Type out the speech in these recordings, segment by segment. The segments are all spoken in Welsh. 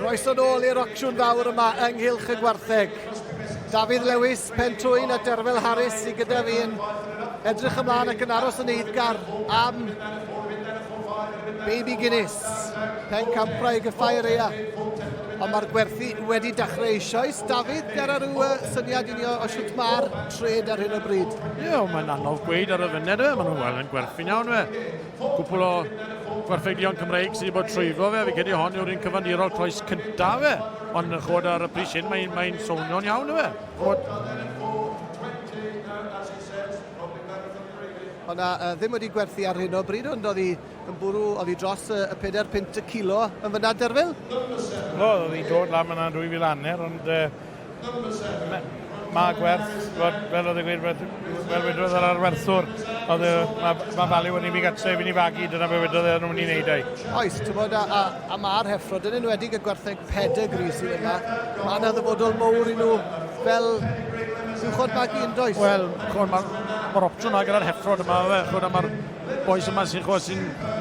Croeso nôl i'r ocsiwn fawr yma ynghylch y Gwartheg. Dafydd Lewis, Pentwyn a Derfel Harris sy gyda fi yn edrych ymlaen ac yn aros yn eiddgar am Baby Guinness. Pen Campraeg y Ffair Ea. Ond mae'r gwerthu wedi dechrau eisoes. Dafydd, ger ar ryw syniad unio o siwt mae'r tred ar hyn o bryd? Ie, mae'n anodd gweud ar y funud fe. Maen nhw'n wel yn gwerthu'n iawn fe. Cwpl o gwerthugion Cymreig sydd wedi bod trwyfo fe. Fi gedi hon yw'r un cyfandirol croes cyntaf fe. Ond chod ar y pris hyn, mae'n swnio'n iawn fe. Ond ddim wedi gwerthu ar hyn o bryd, ond oedd hi yn bwrw, oedd hi dros y 4 pint y kilo yn fyna, Derfel? Oedd hi dod lan yna 2,000 anner, ond mae gwerth, fel oedd y gweud, fel wedodd yr arwerthwr, mae value wedi fi gatse, fi'n i fagu, dyna fe wedodd nhw'n mynd i wneud ei. Oes, ti'n bod, a mae'r heffrod yn enwedig y Gwartheg pedigree sydd yma. Mae'n ddyfodol mowr i nhw fel uwchod magu yn does? Wel, mae'r opsiwn na gyda'r heffrod yma, mae'r boes yma sy'n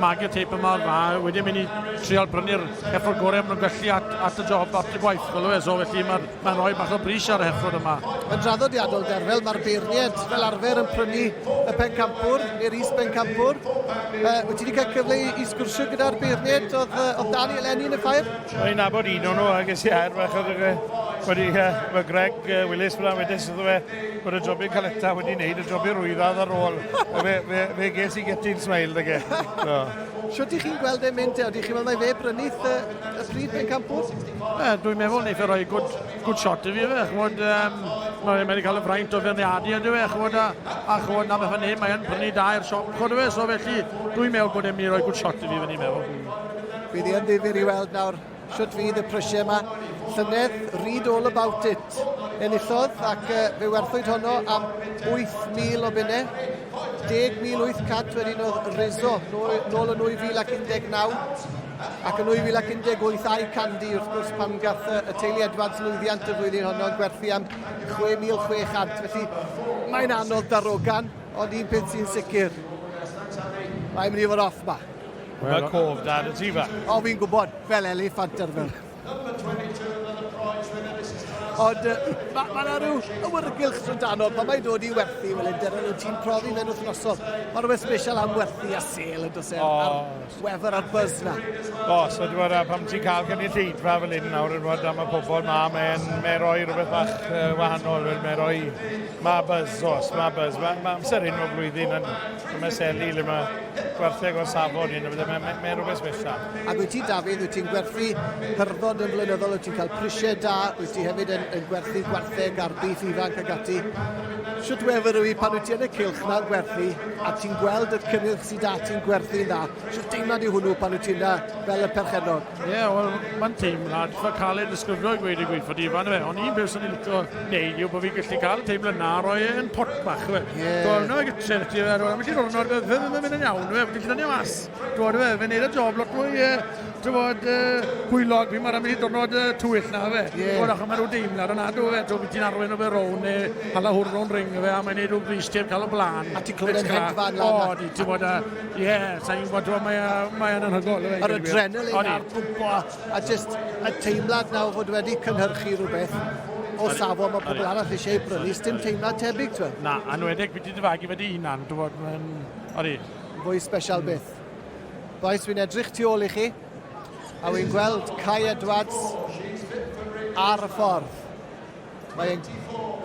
magu'r teip yma fa, wedi mynd i trial brynu'r heffrod gorau am nhw'n gallu at y job, at y gwaith, so felly mae'n rhoi bach o bris ar y heffrod yma. Yn draddodiadol, Derfel, mae'r beirniad fel arfer yn prynu y pencampwr, neu'r is-pencampwr. Wyt ti wedi cael cyfle i sgwrsio gyda'r beirniad oedd Dani eleni yn y ffair? Mae'n nabod un o'n nhw, ac ys i air fach wedi mae Greg Willis fyna wedys oedd bod y jobi'n cael eta wedi wneud y jobi'n rwyddodd ar ôl. Fe ges i getting smile dy Sut i chi'n gweld e'n mynd? Ydych chi'n meddwl mai fe brynydd y pryd pencampwr? Dwi'n meddwl wneud fe roi good shot i fi fe. Mae'n wedi cael y fraint o ferniadu ynddo fe. A chwod na fe fan hyn, mae'n prynu da i'r siop. So felly dwi'n meddwl bod e'n mynd i roi good shot i fi fan hyn meddwl. Bydd i'n ddifur i weld nawr sut fydd y prysiau yma. Llynedd, read all about it. Enillodd ac fe werthwyd honno am 8,000 o bunnau. 10,800 wedyn oedd Rizzo nôl yn 2019 ac yn 2018 a'i Candy wrth gwrs pan gath y teulu Edwards lwyddiant y flwyddyn honno yn gwerthu am 6,600. Felly mae'n anodd darogan, ond un peth sy'n sicr. Mae'n mynd i fod off ma. Mae cof dan y ti fa. O, fi'n gwybod, fel eliffant Derfel. Ond mae yna rhyw awyrgylch sy'n dano, pan mae'n dod i werthu, wel yn dyn nhw ti'n profi mewn wythnosol. Mae rhywbeth special am werthu a sale yn dos ar wefr a'r buzz na. So dwi'n meddwl, pam ti'n cael gynulleidfa fel un nawr yn fod am y pobl ma, mae'n rhoi rhywbeth bach wahanol, mae buzz, mae buzz. Mae amser un o blwyddyn yn meseli, le mae Gwartheg o safon un, mae'n rhywbeth special. Ac wyt ti, Dafydd, wyt ti'n gwerthu hyrdod yn flynyddol, wyt ti'n cael prisiau da, wyt ti hefyd yn gwerthu Gwartheg ar beef ifanc ag ati. Sut wefr yw i pan wyt ti yn y cylch na'n gwerthu a ti'n gweld y cynnyrch sydd da ti'n gwerthu'n dda? Sut deimlad i hwnnw pan wyt ti'n yna fel y perchenog? Ie, wel, mae'n teimlad. Fy cael ei ddisgrifio i gweud y gweithfod ifan fe. Ond un beth sy'n ei licio neud yw bod fi'n gallu cael y teimlad na roi yn pot bach. Dwi'n meddwl gytser ti fe. Mae'n gallu rhoi fe, fe'n mynd yn iawn. Fi'n gallu dynnu mas. Dwi'n meddwl fe'n neud y job lot mwy hwylog fi, mae'n mynd i dynod twyll na fe. Dwi'n meddwl mae'n rhyw deimlad yna. Dwi'n ti'n arwain o fe rown neu hala hwr rown ring fe a mae'n neud rhyw glisteb cael o blaen. A ti'n clywed yn hedfan lan. O, ti'n bod sa'n gwybod mae'n anhygol. Yr adrenalin a'r bwmpo a just y teimlad nawr fod wedi cynhyrchu rhywbeth o safon mae pobl arall eisiau brynu. Dim teimlad tebyg, ti'n? Na, anwedig fi wedi dyfagu fe di unan. Fwy special byth. Boes, fi'n edrych tu ôl i chi a wy'n gweld Kai Edwards ar y ffordd. Mae'n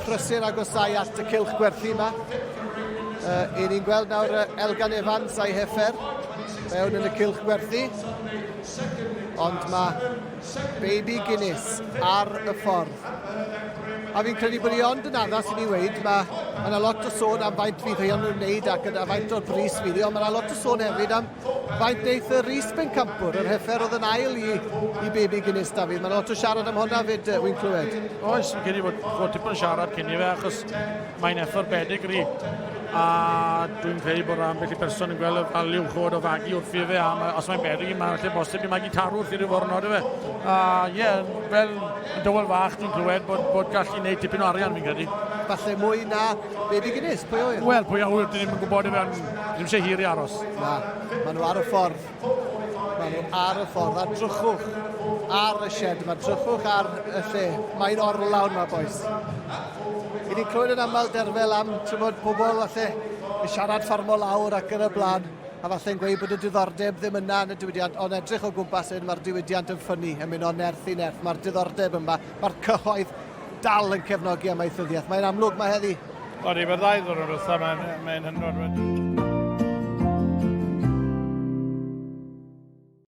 prysur agosau at y cylch gwerthu yma. Ni'n gweld nawr Elgan Evans a'i heffer mewn yn y cylch gwerthu. Ond mae Baby Guinness ar y ffordd. A fi'n credu bod ni ond yn addas i ni weid, mae yna lot o sôn am faint fydd hyn nhw'n wneud ac a faint o'r bris fydd, ond mae yna lot o sôn hefyd am faint neith y Rhys Bencampwr, yr heffer oedd yn ail i Baby Guinness, Dafydd. Mae lot o siarad am hwnna fyd, wy'n clywed. Oes, fi'n credu bod tipyn siarad cyn i fe, achos mae'n effer pedigree. A dwi'n credu bod rhan beth i person yn gweld y value chod o fagu wrth i fe, a os mae'n pedigree, mae'n lle bosib i magu tarw wrth i ryw fornod i fe. Fel yn dywel fach dwi'n clywed bod gallu gwneud tipyn o arian fi'n credu. Falle mwy na Baby Guinness, pwy o'r? Wel, pwy o'r, dyn ni'n gwybod i fe, ddim eisiau hir i aros. Na, maen nhw ar y ffordd. Maen nhw ar y ffordd, a drychwch ar y shed yma, drychwch ar y lle. Mae'n orlawn yma, boys. I ni'n clywed yn aml derfel am, tymod, pobl falle i siarad ffarmo lawr ac yn y blaen, a falle'n gweud bod y diddordeb ddim yna yn y diwydiant, ond edrych o gwmpas hyn, mae'r diwydiant yn ffynnu, yn mynd o nerth i nerth. Mae'r diddordeb yma, mae'r cyhoedd dal yn cefnogi amaethyddiaeth. Mae'n amlwg mae heddi. Odi, mae'r ddau ddod o'r wrtha, mae'n hynod wedi.